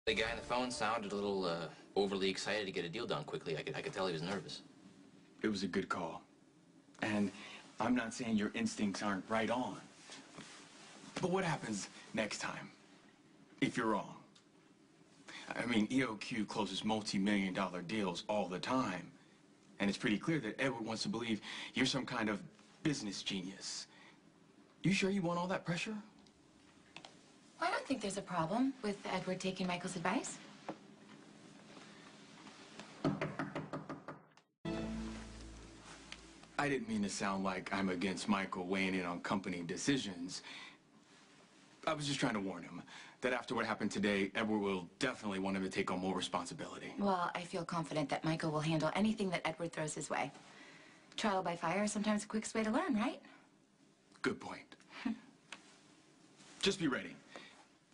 The guy on the phone sounded a little overly excited to get a deal done quickly. I could tell he was nervous. It was a good call. And I'm not saying your instincts aren't right on. But what happens next time if you're wrong? I mean, EOQ closes multi-million-dollar deals all the time. And it's pretty clear that Edward wants to believe you're some kind of business genius. You sure you want all that pressure? I don't think there's a problem with Edward taking Michael's advice. I didn't mean to sound like I'm against Michael weighing in on company decisions. I was just trying to warn him that after what happened today, Edward will definitely want him to take on more responsibility. Well, I feel confident that Michael will handle anything that Edward throws his way. Trial by fire is sometimes the quickest way to learn, right? Good point. Just be ready.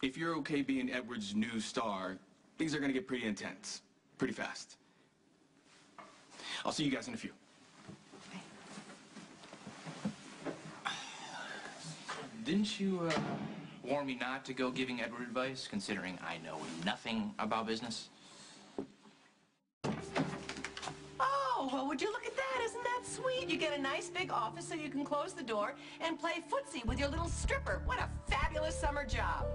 If you're okay being Edward's new star, things are going to get pretty intense, pretty fast. I'll see you guys in a few. Didn't you warn me not to go giving Edward advice, considering I know nothing about business? Oh, well, would you look at that? Isn't that sweet? You get a nice big office so you can close the door and play footsie with your little stripper. What a fabulous summer job.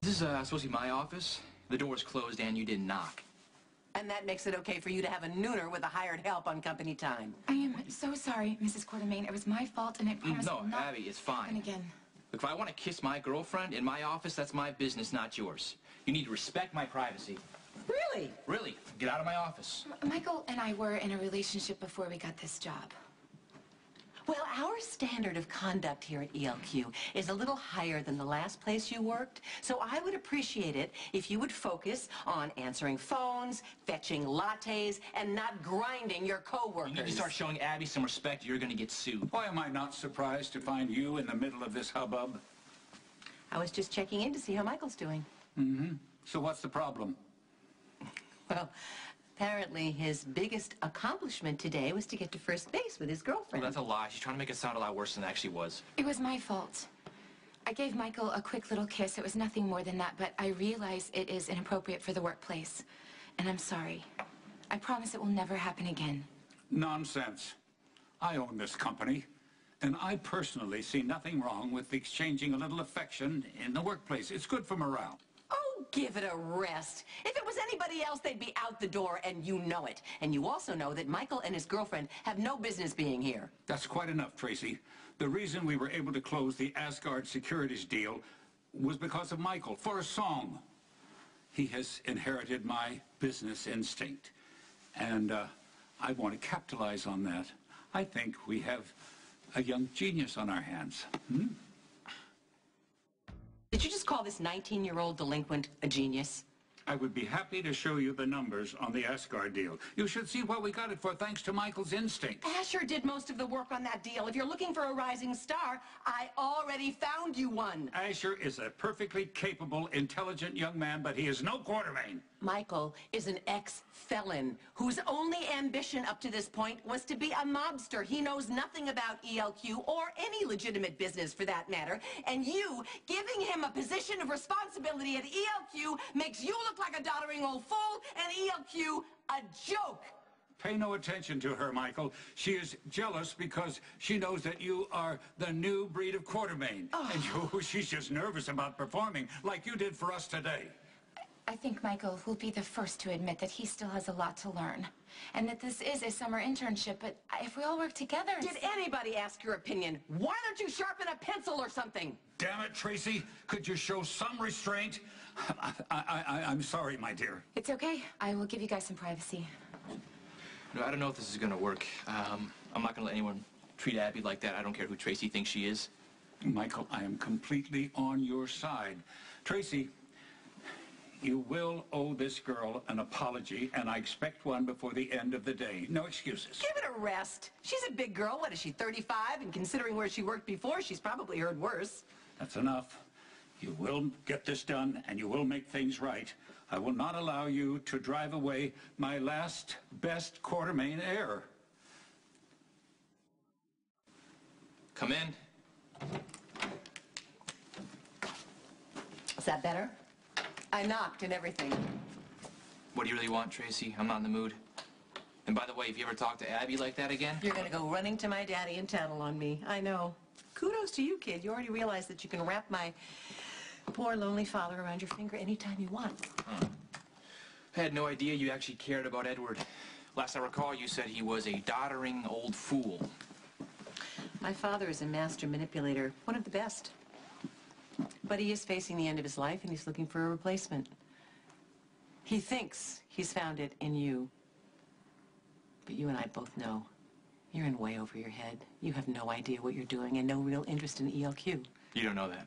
This is supposed to be my office. The door's closed and you didn't knock. And that makes it okay for you to have a nooner with a hired help on company time. I am so sorry, Mrs. Quartermain. It was my fault, and I promise No, it will not Abby, it's fine. happen again. Look, if I want to kiss my girlfriend in my office, that's my business, not yours. You need to respect my privacy. Really? Really, get out of my office. Michael and I were in a relationship before we got this job. Well, our standard of conduct here at ELQ is a little higher than the last place you worked, so I would appreciate it if you would focus on answering phones, fetching lattes, and not grinding your coworkers. You need to start showing Abby some respect, or you're going to get sued. Why am I not surprised to find you in the middle of this hubbub? I was just checking in to see how Michael's doing. So what's the problem? Well, apparently his biggest accomplishment today was to get to first base with his girlfriend. Well, that's a lie. She's trying to make it sound a lot worse than it actually was. It was my fault. I gave Michael a quick little kiss. It was nothing more than that, but I realize it is inappropriate for the workplace. And I'm sorry. I promise it will never happen again. Nonsense. I own this company, and I personally see nothing wrong with exchanging a little affection in the workplace. It's good for morale. Oh, give it a rest. If it was anybody else, they'd be out the door, and you know it. And you also know that Michael and his girlfriend have no business being here. That's quite enough, Tracy. The reason we were able to close the Asgard Securities deal was because of Michael, for a song. He has inherited my business instinct, and I want to capitalize on that. I think we have a young genius on our hands. Did you just call this 19-year-old delinquent a genius? I would be happy to show you the numbers on the Asgard deal. You should see what we got it for thanks to Michael's instinct. Asher did most of the work on that deal. If you're looking for a rising star, I already found you one. Asher is a perfectly capable, intelligent young man, but he is no Quartermain. Michael is an ex-felon whose only ambition up to this point was to be a mobster. He knows nothing about ELQ or any legitimate business for that matter. And you giving him a position of responsibility at ELQ makes you look like a doddering old fool and ELQ a joke. Pay no attention to her, Michael. She is jealous because she knows that you are the new breed of Quartermain. And she's just nervous about performing like you did for us today. I think Michael will be the first to admit that he still has a lot to learn. And that this is a summer internship, but if we all work together... Did anybody ask your opinion? Why don't you sharpen a pencil or something? Damn it, Tracy. Could you show some restraint? I'm sorry, my dear. It's okay. I will give you guys some privacy. No, I don't know if this is going to work. I'm not going to let anyone treat Abby like that. I don't care who Tracy thinks she is. Michael, I am completely on your side. Tracy, you will owe this girl an apology, and I expect one before the end of the day. No excuses. Give it a rest. She's a big girl. What is she, 35? And considering where she worked before, she's probably heard worse. That's enough. You will get this done, and you will make things right. I will not allow you to drive away my last best Quartermain heir. Come in. that better? I knocked and everything. What do you really want, Tracy? I'm not in the mood. And by the way, if you ever talk to Abby like that again... You're gonna go running to my daddy and tattle on me. I know. Kudos to you, kid. You already realized that you can wrap my poor, lonely father around your finger anytime you want. I had no idea you actually cared about Edward. Last I recall, you said he was a doddering old fool. My father is a master manipulator, one of the best. But he is facing the end of his life, and he's looking for a replacement. He thinks he's found it in you. But you and I both know you're in way over your head. You have no idea what you're doing and no real interest in ELQ. You don't know that.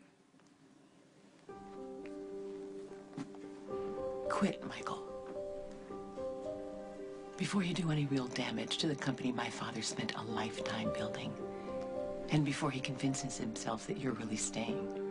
Quit, Michael. Before you do any real damage to the company my father spent a lifetime building. And before he convinces himself that you're really staying.